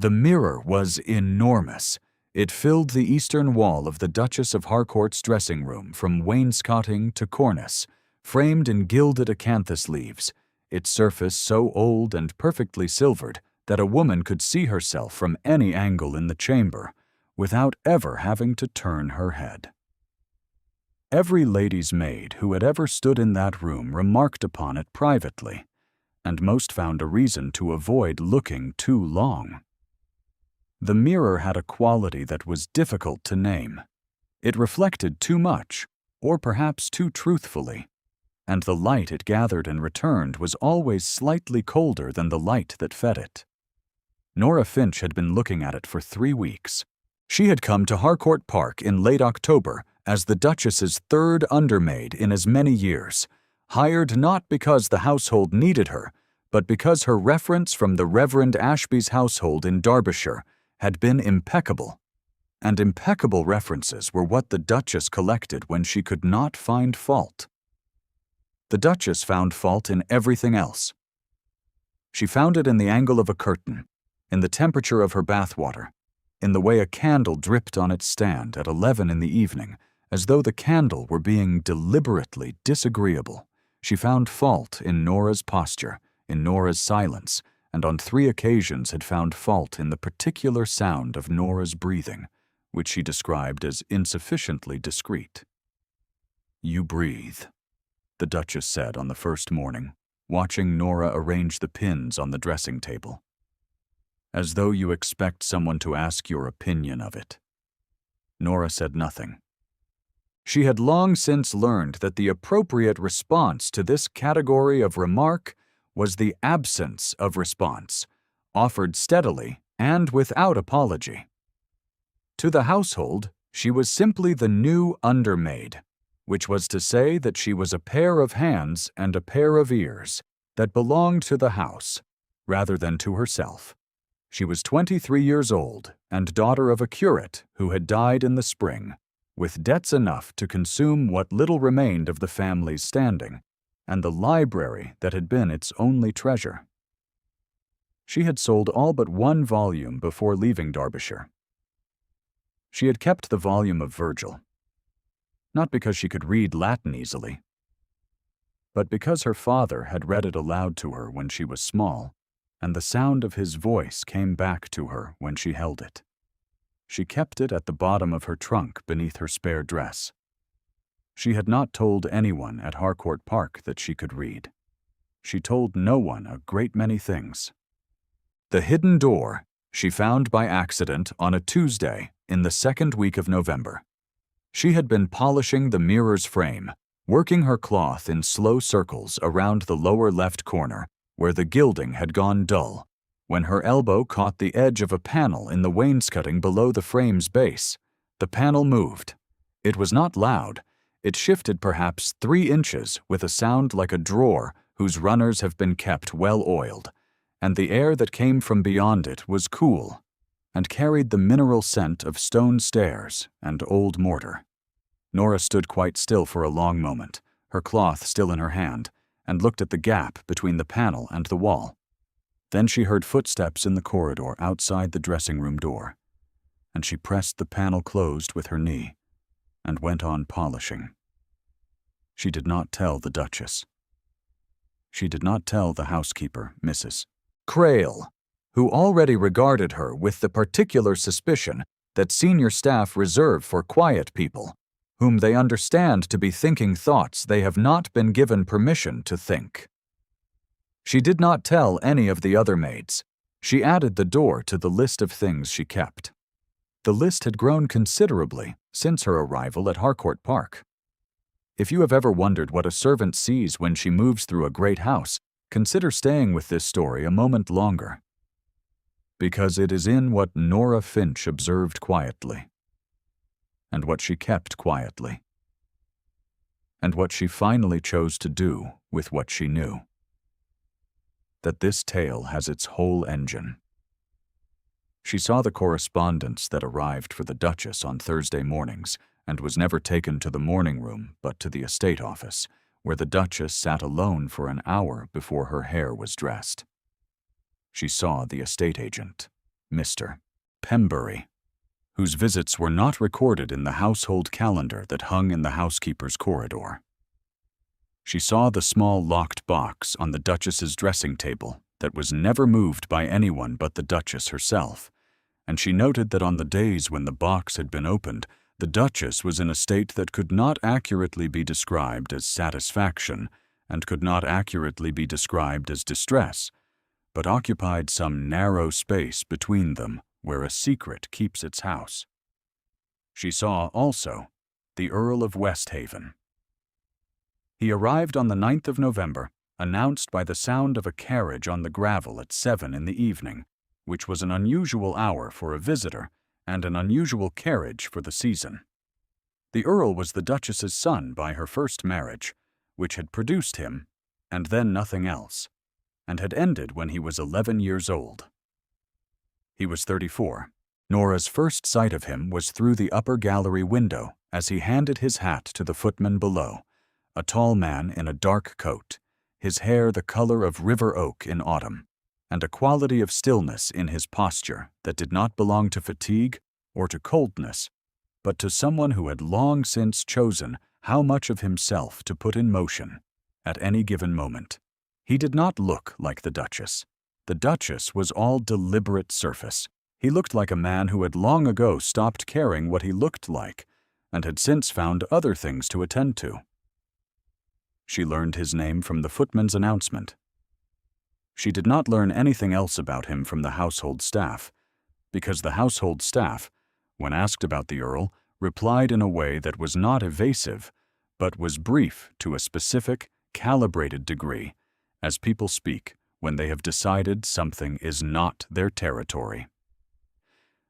The mirror was enormous. It filled the eastern wall of the Duchess of Harcourt's dressing room from wainscoting to cornice, framed in gilded acanthus leaves, its surface so old and perfectly silvered that a woman could see herself from any angle in the chamber without ever having to turn her head. Every lady's maid who had ever stood in that room remarked upon it privately, and most found a reason to avoid looking too long. The mirror had a quality that was difficult to name. It reflected too much, or perhaps too truthfully, and the light it gathered and returned was always slightly colder than the light that fed it. Nora Finch had been looking at it for 3 weeks. She had come to Harcourt Park in late October as the Duchess's third undermaid in as many years, hired not because the household needed her, but because her reference from the Reverend Ashby's household in Derbyshire had been impeccable, and impeccable references were what the Duchess collected when she could not find fault. The Duchess found fault in everything else. She found it in the angle of a curtain, in the temperature of her bathwater, in the way a candle dripped on its stand at 11 in the evening, as though the candle were being deliberately disagreeable. She found fault in Nora's posture, in Nora's silence, and on 3 occasions had found fault in the particular sound of Nora's breathing, which she described as insufficiently discreet. "You breathe," the Duchess said on the first morning, watching Nora arrange the pins on the dressing table, "as though you expect someone to ask your opinion of it." Nora said nothing. She had long since learned that the appropriate response to this category of remark was the absence of response, offered steadily and without apology. To the household, she was simply the new undermaid, which was to say that she was a pair of hands and a pair of ears that belonged to the house, rather than to herself. She was 23 years old and daughter of a curate who had died in the spring, with debts enough to consume what little remained of the family's standing, and the library that had been its only treasure. She had sold all but 1 volume before leaving Derbyshire. She had kept the volume of Virgil, not because she could read Latin easily, but because her father had read it aloud to her when she was small, and the sound of his voice came back to her when she held it. She kept it at the bottom of her trunk beneath her spare dress. She had not told anyone at Harcourt Park that she could read. She told no one a great many things. The hidden door she found by accident on a Tuesday in the 2nd week of November. She had been polishing the mirror's frame, working her cloth in slow circles around the lower left corner, where the gilding had gone dull, when her elbow caught the edge of a panel in the wainscoting below the frame's base. The panel moved. It was not loud. It shifted perhaps 3 inches with a sound like a drawer whose runners have been kept well oiled, and the air that came from beyond it was cool and carried the mineral scent of stone stairs and old mortar. Nora stood quite still for a long moment, her cloth still in her hand, and looked at the gap between the panel and the wall. Then she heard footsteps in the corridor outside the dressing-room door, and she pressed the panel closed with her knee and went on polishing. She did not tell the Duchess. She did not tell the housekeeper, Mrs. Crail, who already regarded her with the particular suspicion that senior staff reserve for quiet people, whom they understand to be thinking thoughts they have not been given permission to think. She did not tell any of the other maids. She added the door to the list of things she kept. The list had grown considerably since her arrival at Harcourt Park. If you have ever wondered what a servant sees when she moves through a great house, consider staying with this story a moment longer, because it is in what Nora Finch observed quietly, and what she kept quietly, and what she finally chose to do with what she knew, that this tale has its whole engine. She saw the correspondence that arrived for the Duchess on Thursday mornings and was never taken to the morning room but to the estate office, where the Duchess sat alone for an hour before her hair was dressed. She saw the estate agent. Mr. Pembury, whose visits were not recorded in the household calendar that hung in the housekeeper's corridor. She saw the small locked box on the Duchess's dressing table that was never moved by anyone but the Duchess herself, and she noted that on the days when the box had been opened, the Duchess was in a state that could not accurately be described as satisfaction and could not accurately be described as distress, but occupied some narrow space between them where a secret keeps its house. She saw also the Earl of Westhaven. He arrived on the 9th of November, announced by the sound of a carriage on the gravel at 7 in the evening, which was an unusual hour for a visitor and an unusual carriage for the season. The Earl was the Duchess's son by her first marriage, which had produced him, and then nothing else, and had ended when he was 11 years old. He was 34. Nora's first sight of him was through the upper gallery window as he handed his hat to the footman below, a tall man in a dark coat, his hair the color of river oak in autumn, and a quality of stillness in his posture that did not belong to fatigue or to coldness, but to someone who had long since chosen how much of himself to put in motion at any given moment. He did not look like the Duchess. The Duchess was all deliberate surface. He looked like a man who had long ago stopped caring what he looked like and had since found other things to attend to. She learned his name from the footman's announcement. She did not learn anything else about him from the household staff, because the household staff, when asked about the Earl, replied in a way that was not evasive, but was brief to a specific, calibrated degree, as people speak when they have decided something is not their territory.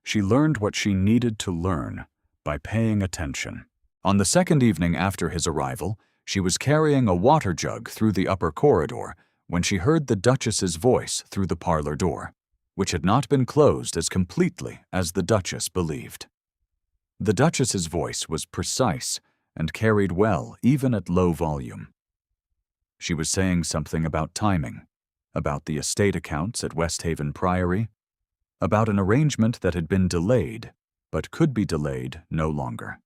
She learned what she needed to learn by paying attention. On the second evening after his arrival, she was carrying a water jug through the upper corridor when she heard the Duchess's voice through the parlor door, which had not been closed as completely as the Duchess believed. The Duchess's voice was precise and carried well even at low volume. She was saying something about timing, about the estate accounts at Westhaven Priory, about an arrangement that had been delayed but could be delayed no longer.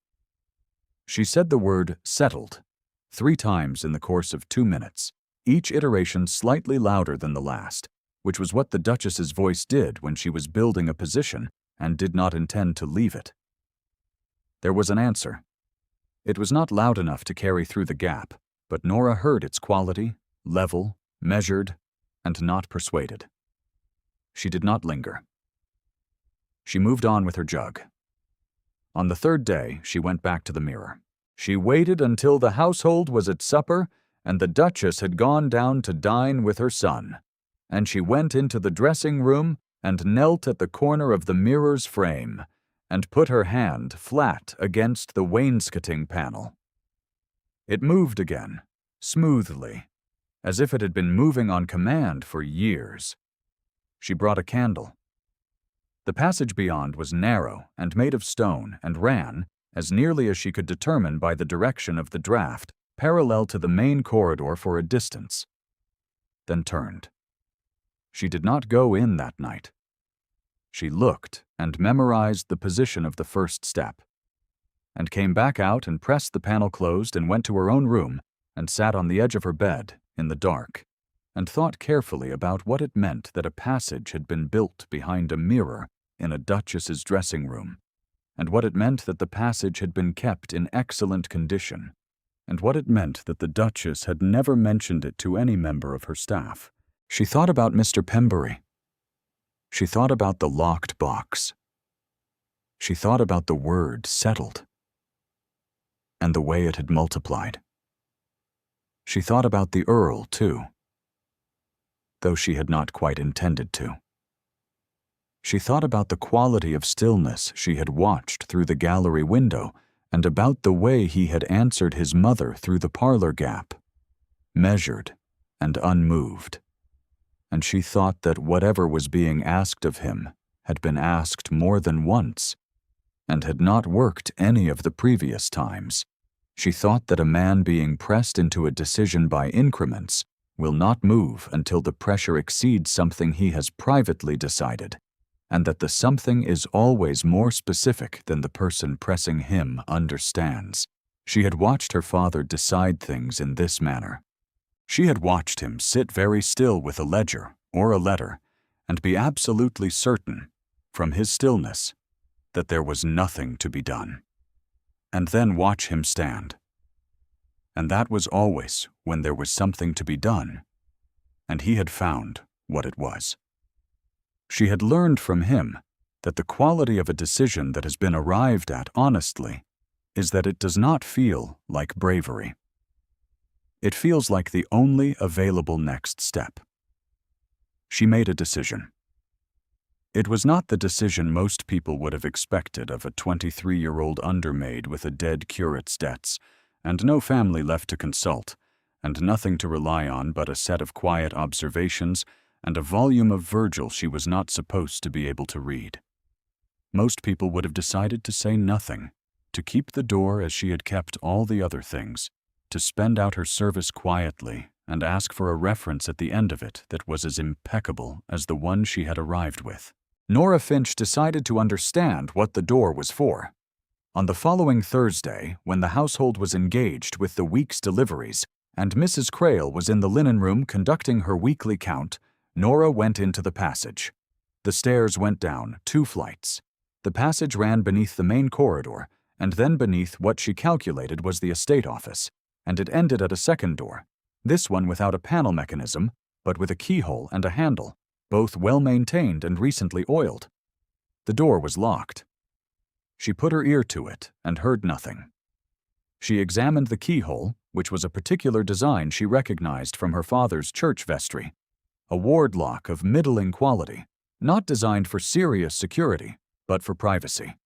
She said the word settled 3 times in the course of 2 minutes, each iteration slightly louder than the last, which was what the Duchess's voice did when she was building a position and did not intend to leave it. There was an answer. It was not loud enough to carry through the gap, but Nora heard its quality, level, measured, and not persuaded. She did not linger. She moved on with her jug. On the 3rd day, she went back to the mirror. She waited until the household was at supper and the Duchess had gone down to dine with her son, and she went into the dressing room and knelt at the corner of the mirror's frame and put her hand flat against the wainscoting panel. It moved again, smoothly, as if it had been moving on command for years. She brought a candle. The passage beyond was narrow and made of stone and ran, as nearly as she could determine by the direction of the draught, parallel to the main corridor for a distance, then turned. She did not go in that night. She looked and memorized the position of the first step, and came back out and pressed the panel closed and went to her own room and sat on the edge of her bed in the dark, and thought carefully about what it meant that a passage had been built behind a mirror in a Duchess's dressing room, and what it meant that the passage had been kept in excellent condition, and what it meant that the Duchess had never mentioned it to any member of her staff. She thought about Mr. Pembury. She thought about the locked box. She thought about the word settled, and the way it had multiplied. She thought about the Earl, too, though she had not quite intended to. She thought about the quality of stillness she had watched through the gallery window and about the way he had answered his mother through the parlor gap, measured and unmoved. And she thought that whatever was being asked of him had been asked more than once and had not worked any of the previous times. She thought that a man being pressed into a decision by increments will not move until the pressure exceeds something he has privately decided, and that the something is always more specific than the person pressing him understands. She had watched her father decide things in this manner. She had watched him sit very still with a ledger or a letter and be absolutely certain, from his stillness, that there was nothing to be done, and then watch him stand. And that was always when there was something to be done, and he had found what it was. She had learned from him that the quality of a decision that has been arrived at honestly is that it does not feel like bravery. It feels like the only available next step. She made a decision. It was not the decision most people would have expected of a 23-year-old undermaid with a dead curate's debts, and no family left to consult, and nothing to rely on but a set of quiet observations and a volume of Virgil she was not supposed to be able to read. Most people would have decided to say nothing, to keep the door as she had kept all the other things, to spend out her service quietly and ask for a reference at the end of it that was as impeccable as the one she had arrived with. Nora Finch decided to understand what the door was for. On the following Thursday, when the household was engaged with the week's deliveries and Mrs. Crail was in the linen room conducting her weekly count, Nora went into the passage. The stairs went down 2 flights. The passage ran beneath the main corridor and then beneath what she calculated was the estate office, and it ended at a second door, this one without a panel mechanism, but with a keyhole and a handle, both well-maintained and recently oiled. The door was locked. She put her ear to it and heard nothing. She examined the keyhole, which was a particular design she recognized from her father's church vestry, a ward lock of middling quality, not designed for serious security, but for privacy.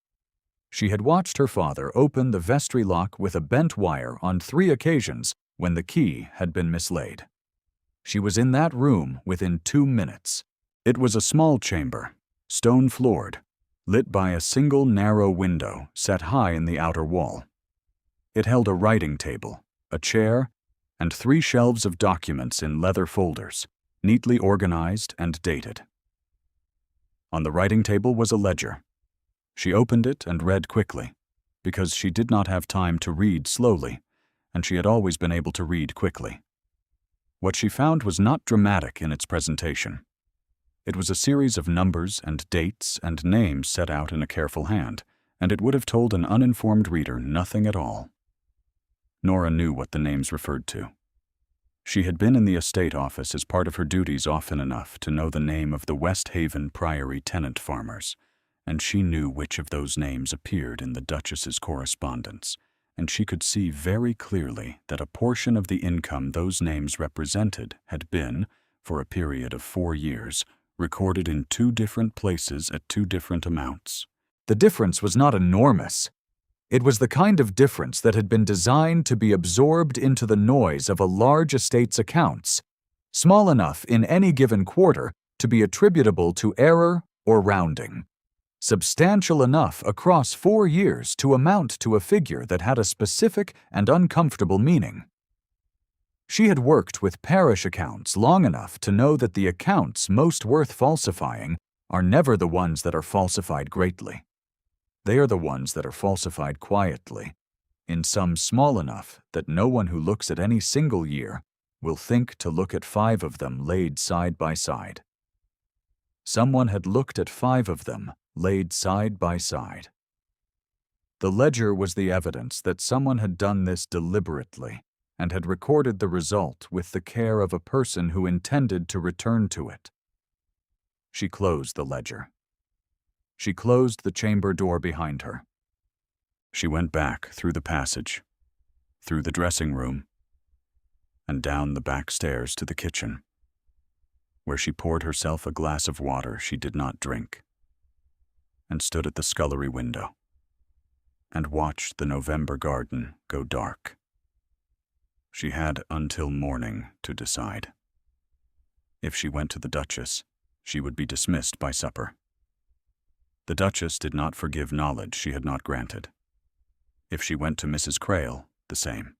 She had watched her father open the vestry lock with a bent wire on 3 occasions when the key had been mislaid. She was in that room within 2 minutes. It was a small chamber, stone-floored, lit by a single narrow window set high in the outer wall. It held a writing table, a chair, and 3 shelves of documents in leather folders, neatly organized and dated. On the writing table was a ledger. She opened it and read quickly, because she did not have time to read slowly, and she had always been able to read quickly. What she found was not dramatic in its presentation. It was a series of numbers and dates and names set out in a careful hand, and it would have told an uninformed reader nothing at all. Nora knew what the names referred to. She had been in the estate office as part of her duties often enough to know the name of the West Haven Priory tenant farmers, and she knew which of those names appeared in the Duchess's correspondence, and she could see very clearly that a portion of the income those names represented had been, for a period of 4 years, recorded in 2 different places at 2 different amounts. The difference was not enormous. It was the kind of difference that had been designed to be absorbed into the noise of a large estate's accounts, small enough in any given quarter to be attributable to error or rounding, substantial enough across 4 years to amount to a figure that had a specific and uncomfortable meaning. She had worked with parish accounts long enough to know that the accounts most worth falsifying are never the ones that are falsified greatly. They are the ones that are falsified quietly, in sums small enough that no one who looks at any single year will think to look at 5 of them laid side by side. Someone had looked at 5 of them laid side by side. The ledger was the evidence that someone had done this deliberately and had recorded the result with the care of a person who intended to return to it. She closed the ledger. She closed the chamber door behind her. She went back through the passage, through the dressing room, and down the back stairs to the kitchen, where she poured herself a glass of water she did not drink, and stood at the scullery window, and watched the November garden go dark. She had until morning to decide. If she went to the Duchess, she would be dismissed by supper. The Duchess did not forgive knowledge she had not granted. If she went to Mrs. Crail, the same.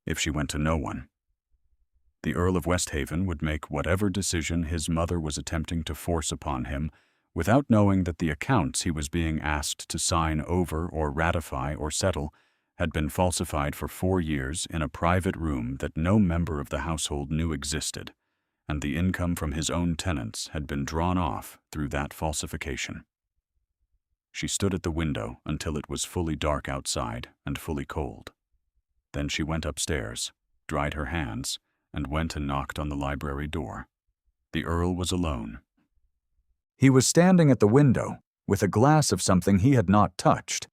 If she went to no one, the Earl of Westhaven would make whatever decision his mother was attempting to force upon him without knowing that the accounts he was being asked to sign over or ratify or settle had been falsified for 4 years in a private room that no member of the household knew existed, and the income from his own tenants had been drawn off through that falsification. She stood at the window until it was fully dark outside and fully cold. Then she went upstairs, dried her hands, and went and knocked on the library door. The Earl was alone. He was standing at the window with a glass of something he had not touched,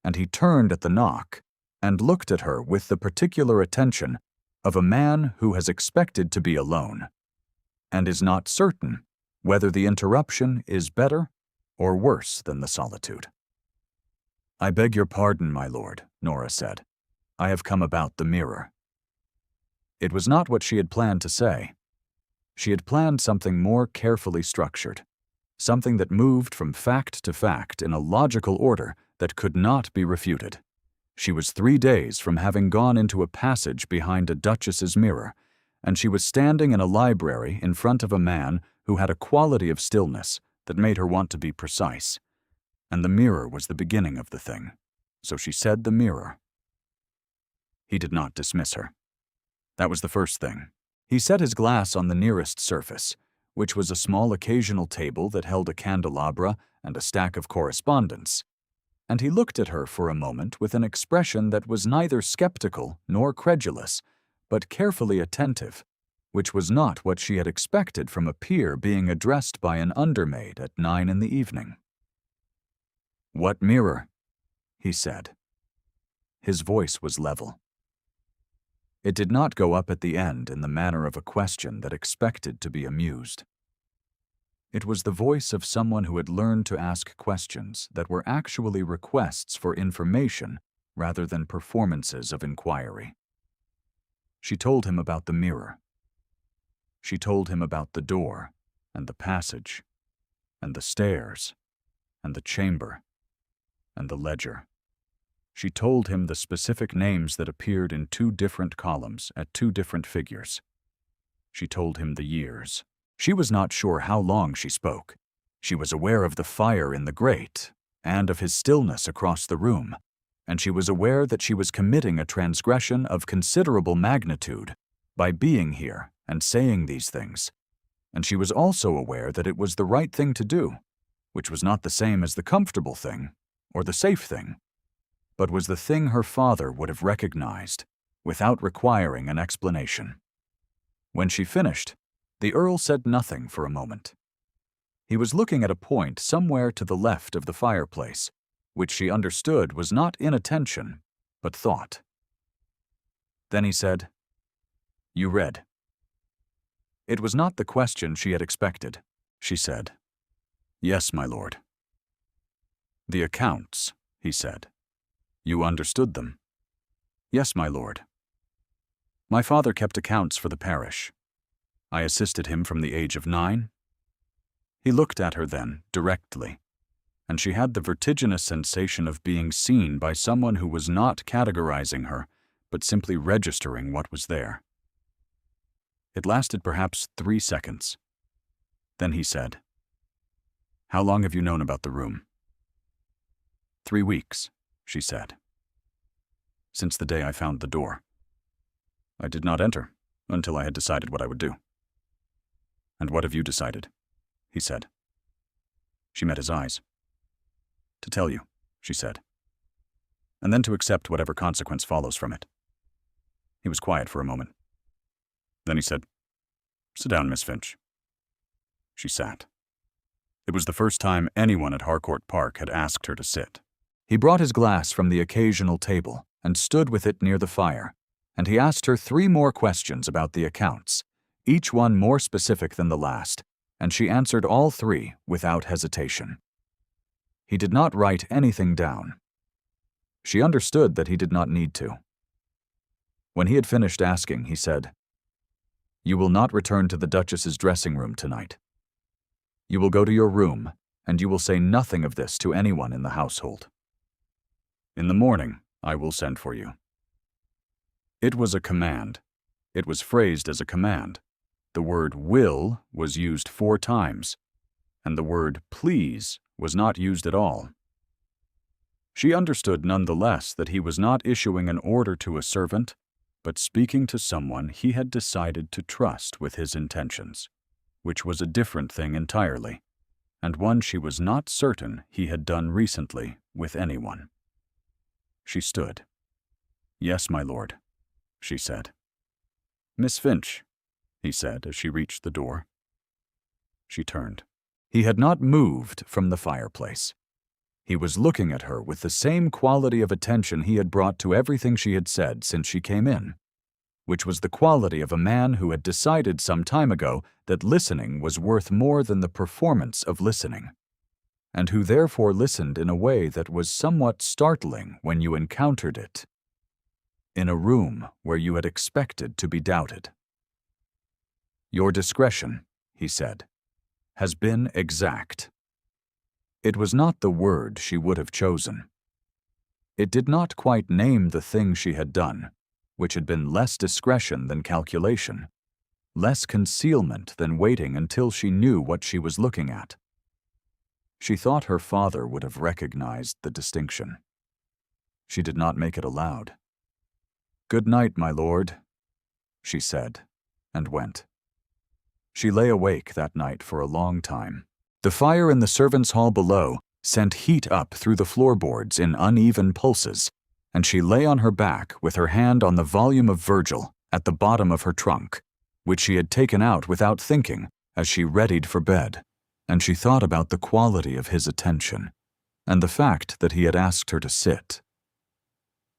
and he turned at the knock and looked at her with the particular attention of a man who has expected to be alone and is not certain whether the interruption is better or worse than the solitude. "I beg your pardon, my lord," Nora said. "I have come about the mirror." It was not what she had planned to say. She had planned something more carefully structured, something that moved from fact to fact in a logical order that could not be refuted. She was 3 days from having gone into a passage behind a duchess's mirror, and she was standing in a library in front of a man who had a quality of stillness that made her want to be precise. And the mirror was the beginning of the thing, so she said the mirror. He did not dismiss her. That was the first thing. He set his glass on the nearest surface, which was a small occasional table that held a candelabra and a stack of correspondence, and he looked at her for a moment with an expression that was neither skeptical nor credulous, but carefully attentive, which was not what she had expected from a peer being addressed by an undermaid at 9 in the evening. "What mirror?" he said. His voice was level. It did not go up at the end in the manner of a question that expected to be amused. It was the voice of someone who had learned to ask questions that were actually requests for information rather than performances of inquiry. She told him about the mirror. She told him about the door, and the passage, and the stairs, and the chamber, and the ledger. She told him the specific names that appeared in 2 different columns at 2 different figures. She told him the years. She was not sure how long she spoke. She was aware of the fire in the grate and of his stillness across the room, and she was aware that she was committing a transgression of considerable magnitude by being here and saying these things, and she was also aware that it was the right thing to do, which was not the same as the comfortable thing or the safe thing, but was the thing her father would have recognized without requiring an explanation. When she finished, the Earl said nothing for a moment. He was looking at a point somewhere to the left of the fireplace, which she understood was not inattention, but thought. Then he said, "You read." It was not the question she had expected. She said, "Yes, my lord." "The accounts," he said. "You understood them?" "Yes, my lord." "My father kept accounts for the parish. I assisted him from the age of 9. He looked at her then, directly, and she had the vertiginous sensation of being seen by someone who was not categorizing her, but simply registering what was there. It lasted perhaps 3 seconds. Then he said, "How long have you known about the room?" 3 weeks, she said. "Since the day I found the door. I did not enter until I had decided what I would do." "And what have you decided?" he said. She met his eyes. "To tell you," she said, "and then to accept whatever consequence follows from it." He was quiet for a moment. Then he said, "Sit down, Miss Finch." She sat. It was the first time anyone at Harcourt Park had asked her to sit. He brought his glass from the occasional table and stood with it near the fire, and he asked her 3 more questions about the accounts, each one more specific than the last, and she answered all 3 without hesitation. He did not write anything down. She understood that he did not need to. When he had finished asking, he said, "You will not return to the Duchess's dressing room tonight. You will go to your room, and you will say nothing of this to anyone in the household. In the morning, I will send for you." It was a command. It was phrased as a command. The word "will" was used 4 times, and the word please was not used at all. She understood nonetheless that he was not issuing an order to a servant, but speaking to someone he had decided to trust with his intentions, which was a different thing entirely, and one she was not certain he had done recently with anyone. She stood. "Yes, my lord," she said. "Miss Finch," he said as she reached the door. She turned. He had not moved from the fireplace. He was looking at her with the same quality of attention he had brought to everything she had said since she came in, which was the quality of a man who had decided some time ago that listening was worth more than the performance of listening, and who therefore listened in a way that was somewhat startling when you encountered it in a room where you had expected to be doubted. "Your discretion," he said, "has been exact." It was not the word she would have chosen. It did not quite name the thing she had done, which had been less discretion than calculation, less concealment than waiting until she knew what she was looking at. She thought her father would have recognized the distinction. She did not make it aloud. "Good night, my lord," she said, and went. She lay awake that night for a long time. The fire in the servants' hall below sent heat up through the floorboards in uneven pulses, and she lay on her back with her hand on the volume of Virgil at the bottom of her trunk, which she had taken out without thinking as she readied for bed, and she thought about the quality of his attention and the fact that he had asked her to sit.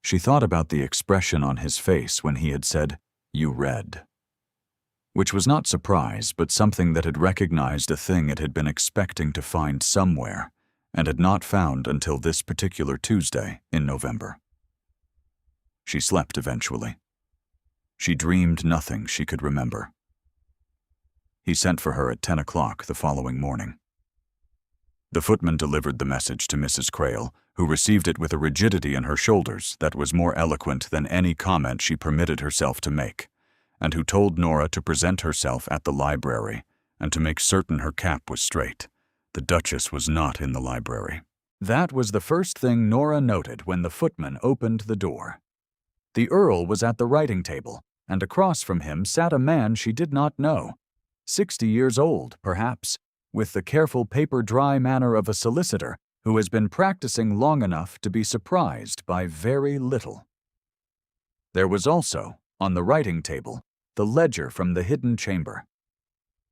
She thought about the expression on his face when he had said, "You read," which was not surprise, but something that had recognized a thing it had been expecting to find somewhere and had not found until this particular Tuesday in November. She slept eventually. She dreamed nothing she could remember. He sent for her at 10 o'clock the following morning. The footman delivered the message to Mrs. Crail, who received it with a rigidity in her shoulders that was more eloquent than any comment she permitted herself to make, and who told Nora to present herself at the library and to make certain her cap was straight. The Duchess was not in the library. That was the first thing Nora noted when the footman opened the door. The Earl was at the writing table, and across from him sat a man she did not know, 60 years old, perhaps, with the careful paper-dry manner of a solicitor who has been practicing long enough to be surprised by very little. There was also, on the writing table, the ledger from the hidden chamber.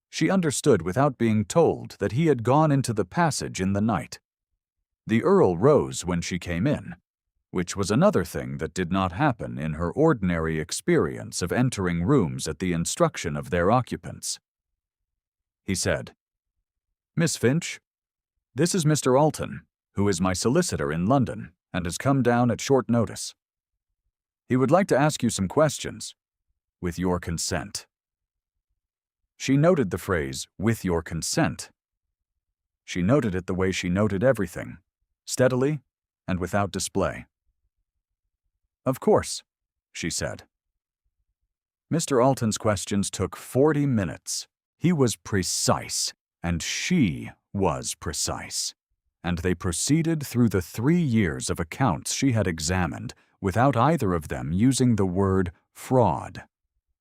She understood without being told that he had gone into the passage in the night. The Earl rose when she came in, which was another thing that did not happen in her ordinary experience of entering rooms at the instruction of their occupants. He said, "Miss Finch, this is Mr. Alton, who is my solicitor in London and has come down at short notice. He would like to ask you some questions, with your consent." She noted the phrase, "with your consent." She noted it the way she noted everything, steadily and without display. "Of course," she said. Mr. Alton's questions took 40 minutes. He was precise, and she was precise, and they proceeded through the 3 years of accounts she had examined without either of them using the word fraud,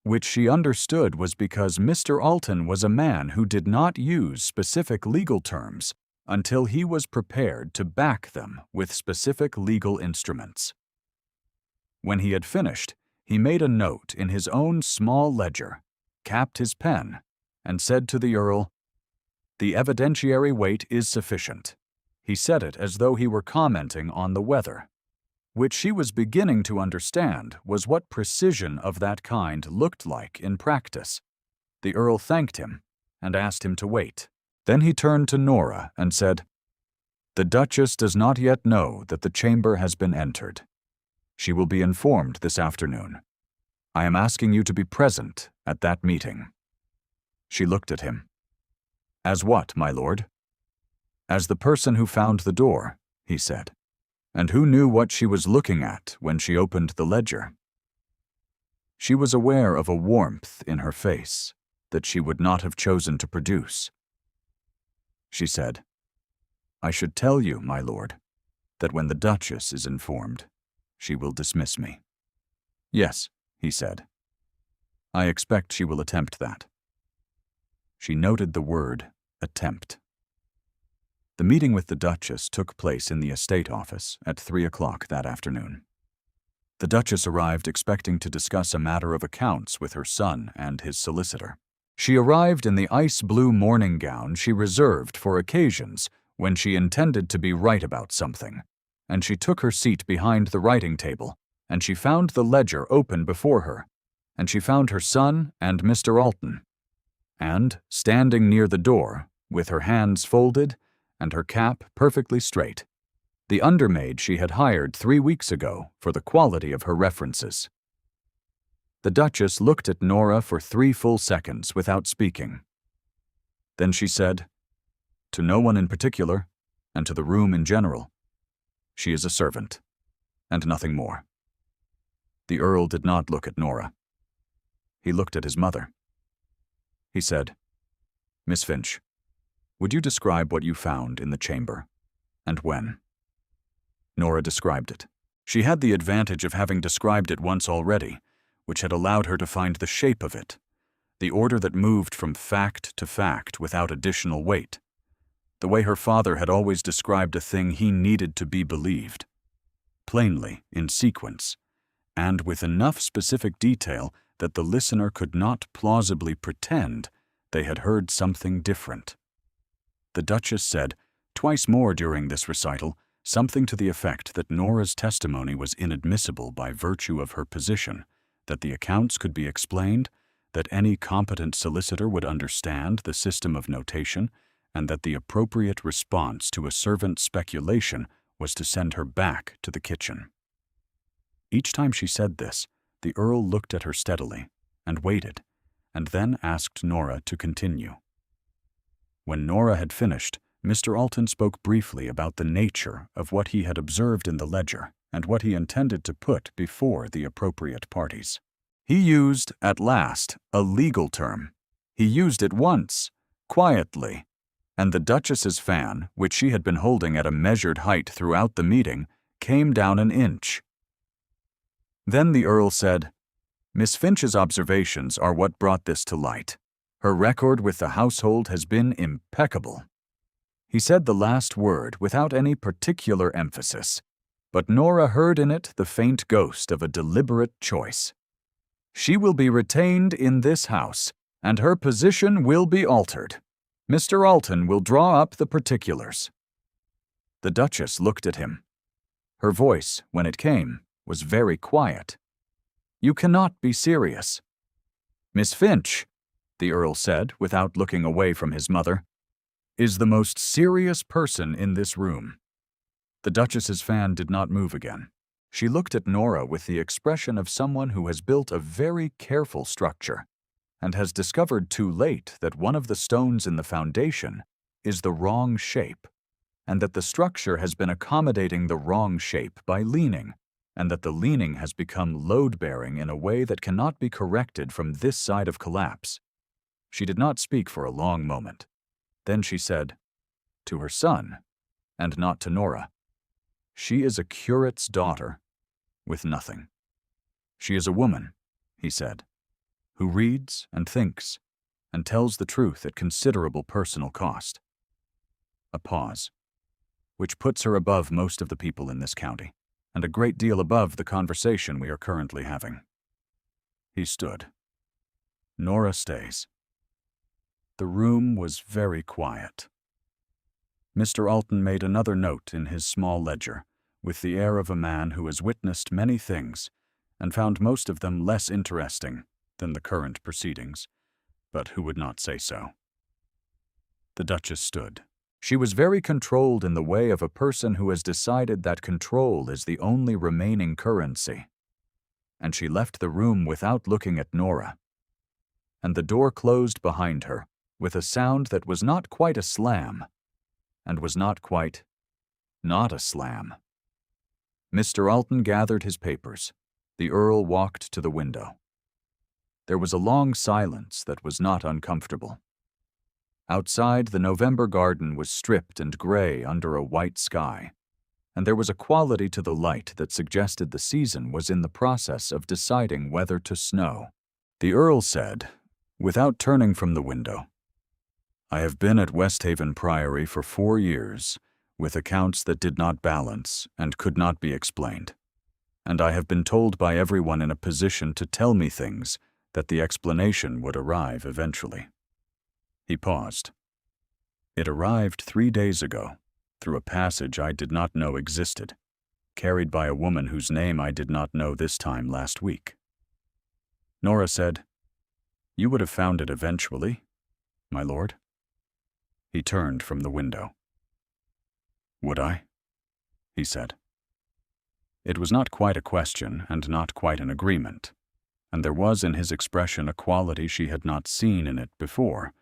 which she understood was because Mr. Alton was a man who did not use specific legal terms until he was prepared to back them with specific legal instruments. When he had finished, he made a note in his own small ledger, capped his pen, and said to the Earl, "The evidentiary weight is sufficient." He said it as though he were commenting on the weather, which she was beginning to understand was what precision of that kind looked like in practice. The Earl thanked him and asked him to wait. Then he turned to Nora and said, "The Duchess does not yet know that the chamber has been entered. She will be informed this afternoon. I am asking you to be present at that meeting." She looked at him. "As what, my lord?" "As the person who found the door," he said, "and who knew what she was looking at when she opened the ledger." She was aware of a warmth in her face that she would not have chosen to produce. she said. "I should tell you, my lord, that when the Duchess is informed, she will dismiss me." "Yes," he said. "I expect she will attempt that." She noted the word attempt. The meeting with the Duchess took place in the estate office at 3 o'clock that afternoon. The Duchess arrived expecting to discuss a matter of accounts with her son and his solicitor. She arrived in the ice-blue morning gown she reserved for occasions when she intended to be right about something, and she took her seat behind the writing table, and she found the ledger open before her, and she found her son and Mr. Alton. And, standing near the door, with her hands folded and her cap perfectly straight, the undermaid she had hired 3 weeks ago for the quality of her references. The Duchess looked at Nora for 3 full seconds without speaking. Then she said, "To no one in particular, and to the room in general. She is a servant, and nothing more." The Earl did not look at Nora. He looked at his mother. He said, "Miss Finch, would you describe what you found in the chamber, and when?" Nora described it. She had the advantage of having described it once already, which had allowed her to find the shape of it, the order that moved from fact to fact without additional weight, the way her father had always described a thing he needed to be believed, plainly, in sequence, and with enough specific detail that the listener could not plausibly pretend they had heard something different. The Duchess said, twice more during this recital, something to the effect that Nora's testimony was inadmissible by virtue of her position, that the accounts could be explained, that any competent solicitor would understand the system of notation, and that the appropriate response to a servant's speculation was to send her back to the kitchen. Each time she said this, the Earl looked at her steadily and waited, and then asked Nora to continue. When Nora had finished, Mr. Alton spoke briefly about the nature of what he had observed in the ledger and what he intended to put before the appropriate parties. He used, at last, a legal term. He used it once, quietly, and the Duchess's fan, which she had been holding at a measured height throughout the meeting, came down an inch. Then the Earl said, "Miss Finch's observations are what brought this to light. Her record with the household has been impeccable." He said the last word without any particular emphasis, but Nora heard in it the faint ghost of a deliberate choice. "She will be retained in this house, and her position will be altered. Mr. Alton will draw up the particulars." The Duchess looked at him. Her voice, when it came, was very quiet. "You cannot be serious." "Miss Finch," the Earl said, without looking away from his mother, "is the most serious person in this room." The Duchess's fan did not move again. She looked at Nora with the expression of someone who has built a very careful structure and has discovered too late that one of the stones in the foundation is the wrong shape, and that the structure has been accommodating the wrong shape by leaning, and that the leaning has become load-bearing in a way that cannot be corrected from this side of collapse. She did not speak for a long moment. Then she said, to her son, and not to Nora, "She is a curate's daughter, with nothing. She is a woman," he said, "who reads and thinks, and tells the truth at considerable personal cost." A pause, "which puts her above most of the people in this county, and a great deal above the conversation we are currently having." He stood. Nora stays. The room was very quiet. Mr. Alton made another note in his small ledger, with the air of a man who has witnessed many things and found most of them less interesting than the current proceedings, but who would not say so. The Duchess stood. She was very controlled in the way of a person who has decided that control is the only remaining currency. And she left the room without looking at Nora. And the door closed behind her with a sound that was not quite a slam, and was not quite not a slam. Mr. Alton gathered his papers. The Earl walked to the window. There was a long silence that was not uncomfortable. Outside, the November garden was stripped and gray under a white sky, and there was a quality to the light that suggested the season was in the process of deciding whether to snow. The Earl said, without turning from the window, "I have been at Westhaven Priory for 4 years, with accounts that did not balance and could not be explained, and I have been told by everyone in a position to tell me things that the explanation would arrive eventually." He paused. "It arrived 3 days ago, through a passage I did not know existed, carried by a woman whose name I did not know this time last week." Nora said, "You would have found it eventually, my lord?" He turned from the window. "Would I?" he said. It was not quite a question and not quite an agreement, and there was in his expression a quality she had not seen in it before,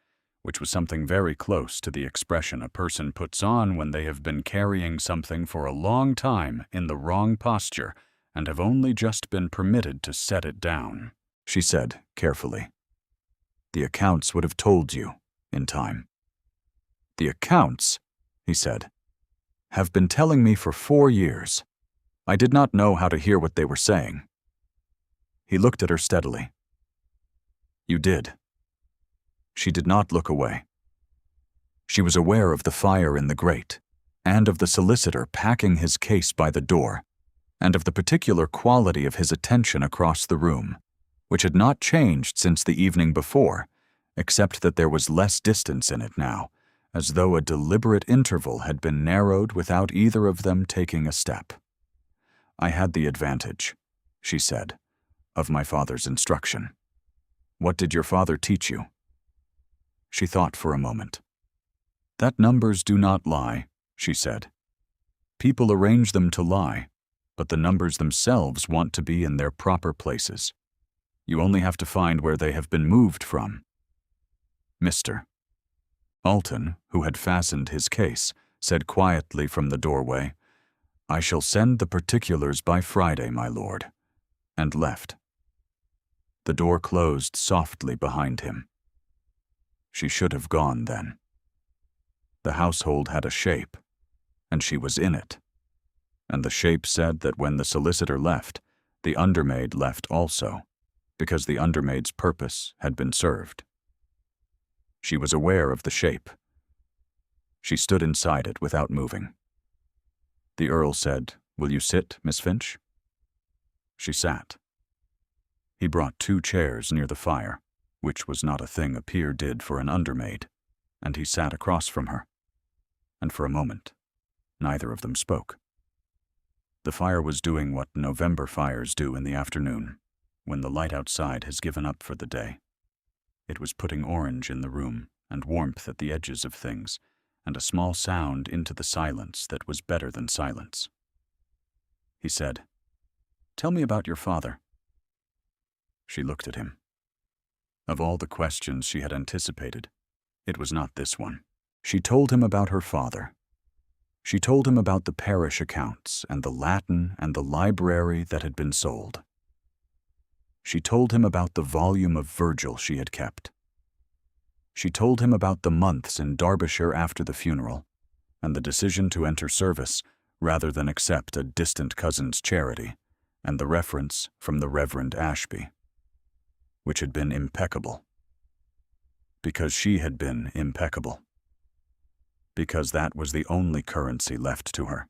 which was something very close to the expression a person puts on when they have been carrying something for a long time in the wrong posture and have only just been permitted to set it down. She said carefully, "The accounts would have told you in time." "The accounts," he said, "have been telling me for 4 years. I did not know how to hear what they were saying." He looked at her steadily. "You did." She did not look away. She was aware of the fire in the grate, and of the solicitor packing his case by the door, and of the particular quality of his attention across the room, which had not changed since the evening before, except that there was less distance in it now, as though a deliberate interval had been narrowed without either of them taking a step. "I had the advantage," she said, "of my father's instruction. What did your father teach you?" She thought for a moment. "That numbers do not lie," she said. "People arrange them to lie, but the numbers themselves want to be in their proper places. You only have to find where they have been moved from." Mr. Alton, who had fastened his case, said quietly from the doorway, "I shall send the particulars by Friday, my lord," and left. The door closed softly behind him. She should have gone then. The household had a shape, and she was in it, and the shape said that when the solicitor left, the undermaid left also, because the undermaid's purpose had been served. She was aware of the shape. She stood inside it without moving. The Earl said, "Will you sit, Miss Finch?" She sat. He brought 2 chairs near the fire, which was not a thing a peer did for an undermaid, and he sat across from her. And for a moment, neither of them spoke. The fire was doing what November fires do in the afternoon, when the light outside has given up for the day. It was putting orange in the room, and warmth at the edges of things, and a small sound into the silence that was better than silence. He said, "Tell me about your father." She looked at him. Of all the questions she had anticipated, it was not this one. She told him about her father. She told him about the parish accounts and the Latin and the library that had been sold. She told him about the volume of Virgil she had kept. She told him about the months in Derbyshire after the funeral, and the decision to enter service rather than accept a distant cousin's charity, and the reference from the Reverend Ashby, which had been impeccable. Because she had been impeccable. Because that was the only currency left to her.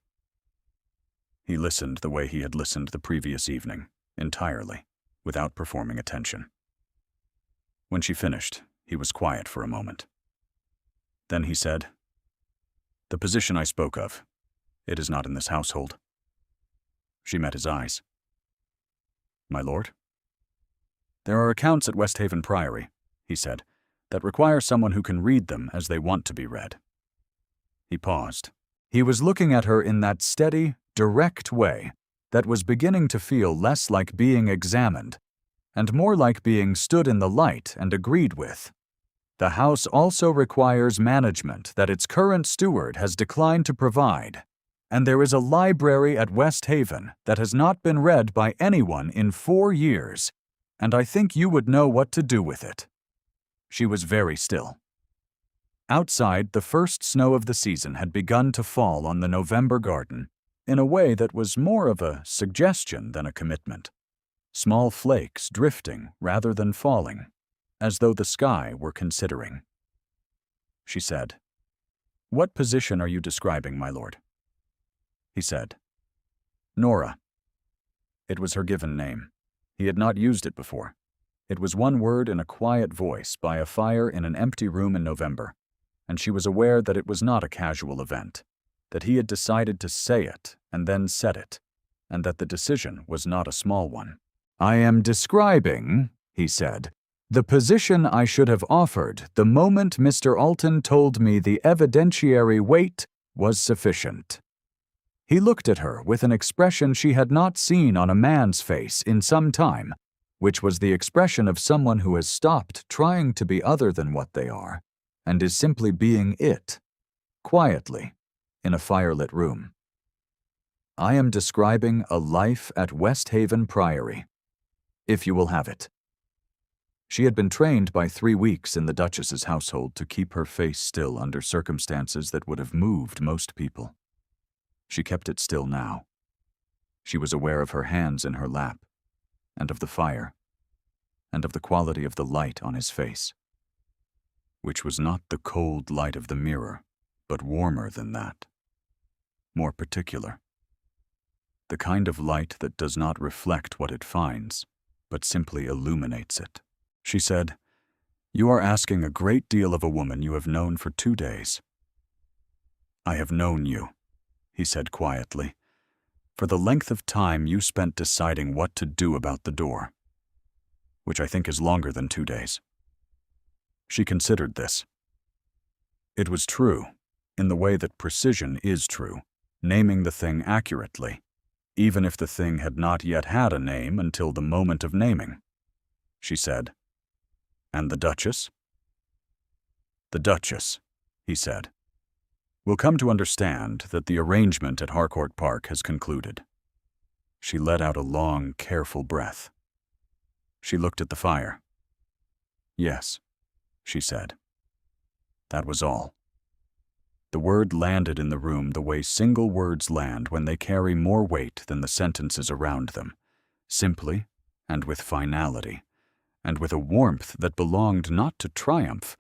He listened the way he had listened the previous evening, entirely, without performing attention. When she finished, he was quiet for a moment. Then he said, "The position I spoke of, it is not in this household." She met his eyes. "My lord?" "There are accounts at Westhaven Priory," he said, "that require someone who can read them as they want to be read." He paused. He was looking at her in that steady, direct way that was beginning to feel less like being examined and more like being stood in the light and agreed with. "The house also requires management that its current steward has declined to provide, and there is a library at Westhaven that has not been read by anyone in 4 years, and I think you would know what to do with it." She was very still. Outside, the first snow of the season had begun to fall on the November garden in a way that was more of a suggestion than a commitment. Small flakes drifting rather than falling, as though the sky were considering. She said, "What position are you describing, my lord?" He said, "Nora." It was her given name. He had not used it before. It was one word in a quiet voice by a fire in an empty room in November, and she was aware that it was not a casual event, that he had decided to say it and then said it, and that the decision was not a small one. "I am describing," he said, "the position I should have offered the moment Mr. Alton told me the evidentiary weight was sufficient." He looked at her with an expression she had not seen on a man's face in some time, which was the expression of someone who has stopped trying to be other than what they are, and is simply being it, quietly, in a firelit room. "I am describing a life at West Haven Priory, if you will have it." She had been trained by 3 weeks in the Duchess's household to keep her face still under circumstances that would have moved most people. She kept it still now. She was aware of her hands in her lap, and of the fire, and of the quality of the light on his face, which was not the cold light of the mirror, but warmer than that, more particular. The kind of light that does not reflect what it finds, but simply illuminates it. She said, "You are asking a great deal of a woman you have known for 2 days." "I have known you," he said quietly, "for the length of time you spent deciding what to do about the door, which I think is longer than 2 days." She considered this. It was true, in the way that precision is true, naming the thing accurately, even if the thing had not yet had a name until the moment of naming. She said, "And the Duchess?" "The Duchess," he said, "will come to understand that the arrangement at Harcourt Park has concluded." She let out a long, careful breath. She looked at the fire. "Yes," she said. That was all. The word landed in the room the way single words land when they carry more weight than the sentences around them, simply and with finality, and with a warmth that belonged not to triumph,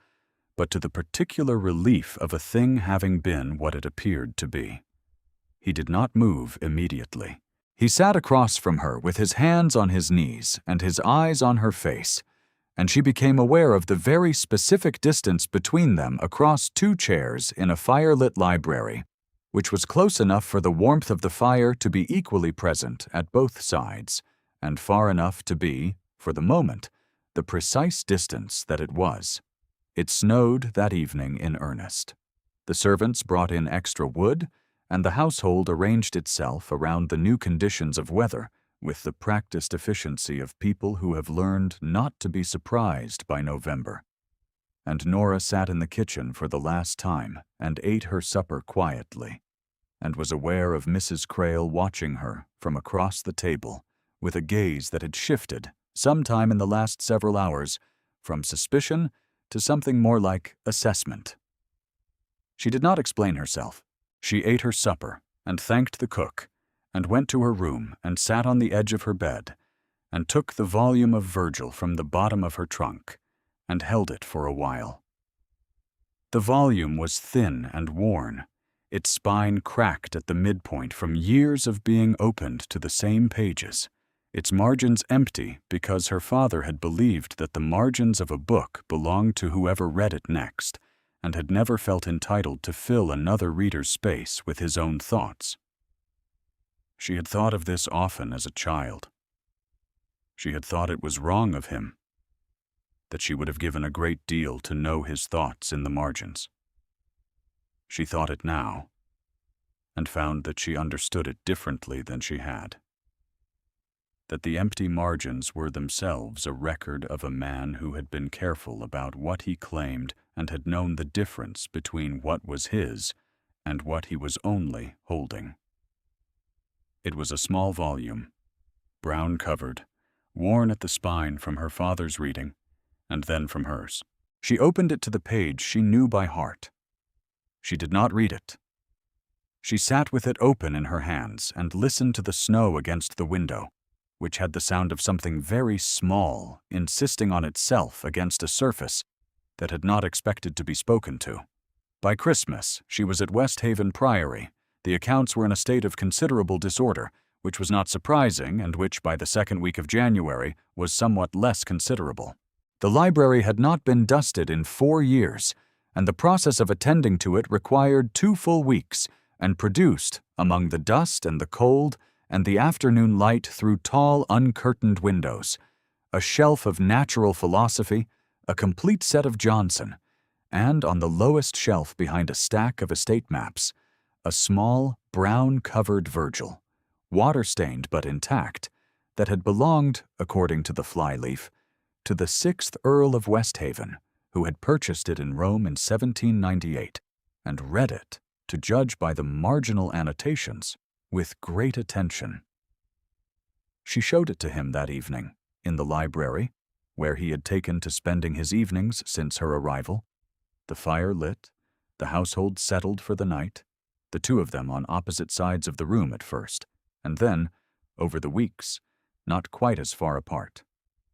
but to the particular relief of a thing having been what it appeared to be. He did not move immediately. He sat across from her with his hands on his knees and his eyes on her face, and she became aware of the very specific distance between them across 2 chairs in a firelit library, which was close enough for the warmth of the fire to be equally present at both sides, and far enough to be, for the moment, the precise distance that it was. It snowed that evening in earnest. The servants brought in extra wood, and the household arranged itself around the new conditions of weather with the practiced efficiency of people who have learned not to be surprised by November. And Nora sat in the kitchen for the last time and ate her supper quietly, and was aware of Mrs. Crail watching her from across the table with a gaze that had shifted, sometime in the last several hours, from suspicion to something more like assessment. She did not explain herself. She ate her supper and thanked the cook, and went to her room and sat on the edge of her bed, and took the volume of Virgil from the bottom of her trunk, and held it for a while. The volume was thin and worn, its spine cracked at the midpoint from years of being opened to the same pages, its margins empty because her father had believed that the margins of a book belonged to whoever read it next, and had never felt entitled to fill another reader's space with his own thoughts. She had thought of this often as a child. She had thought it was wrong of him, that she would have given a great deal to know his thoughts in the margins. She thought it now, and found that she understood it differently than she had. That the empty margins were themselves a record of a man who had been careful about what he claimed and had known the difference between what was his and what he was only holding. It was a small volume, brown-covered, worn at the spine from her father's reading, and then from hers. She opened it to the page she knew by heart. She did not read it. She sat with it open in her hands and listened to the snow against the window, which had the sound of something very small insisting on itself against a surface that had not expected to be spoken to. By Christmas, she was at West Haven Priory. The accounts were in a state of considerable disorder, which was not surprising and which, by the second week of January, was somewhat less considerable. The library had not been dusted in 4 years, and the process of attending to it required 2 full weeks and produced, among the dust and the cold and the afternoon light through tall, uncurtained windows, a shelf of natural philosophy, a complete set of Johnson, and on the lowest shelf behind a stack of estate maps, a small, brown-covered Virgil, water-stained but intact, that had belonged, according to the flyleaf, to the 6th Earl of Westhaven, who had purchased it in Rome in 1798, and read it, to judge by the marginal annotations, with great attention. She showed it to him that evening, in the library, where he had taken to spending his evenings since her arrival, the fire lit, the household settled for the night, the two of them on opposite sides of the room at first, and then, over the weeks, not quite as far apart.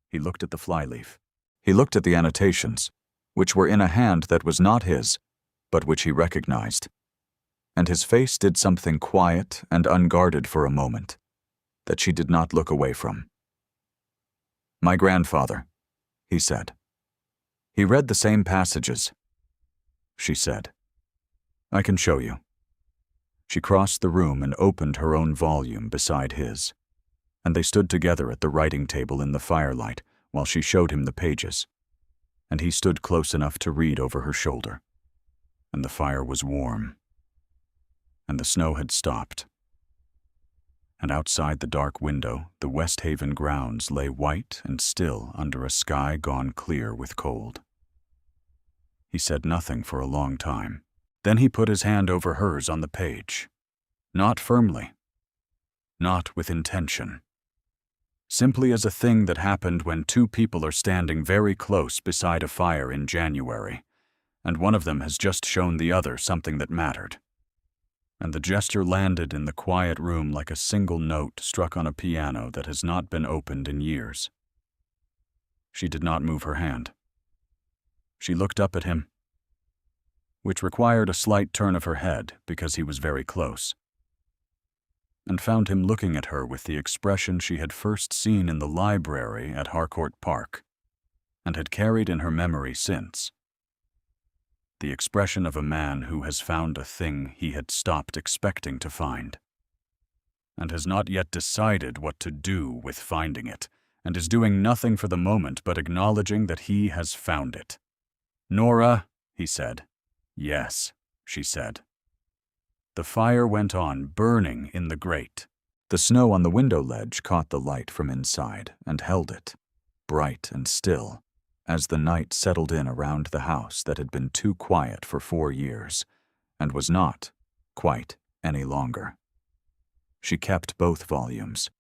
He looked at the flyleaf. He looked at the annotations, which were in a hand that was not his, but which he recognized. And his face did something quiet and unguarded for a moment, that she did not look away from. "My grandfather," he said. "He read the same passages," she said. "I can show you." She crossed the room and opened her own volume beside his, and they stood together at the writing table in the firelight while she showed him the pages, and he stood close enough to read over her shoulder. And the fire was warm, and the snow had stopped. And outside the dark window, the West Haven grounds lay white and still under a sky gone clear with cold. He said nothing for a long time. Then he put his hand over hers on the page. Not firmly. Not with intention. Simply as a thing that happened when 2 people are standing very close beside a fire in January, and one of them has just shown the other something that mattered. And the gesture landed in the quiet room like a single note struck on a piano that has not been opened in years. She did not move her hand. She looked up at him, which required a slight turn of her head because he was very close, and found him looking at her with the expression she had first seen in the library at Harcourt Park, and had carried in her memory since. The expression of a man who has found a thing he had stopped expecting to find, and has not yet decided what to do with finding it, and is doing nothing for the moment but acknowledging that he has found it. "Nora," he said. "Yes," she said. The fire went on, burning in the grate. The snow on the window ledge caught the light from inside and held it, bright and still, as the night settled in around the house that had been too quiet for 4 years, and was not, quite, any longer. She kept both volumes,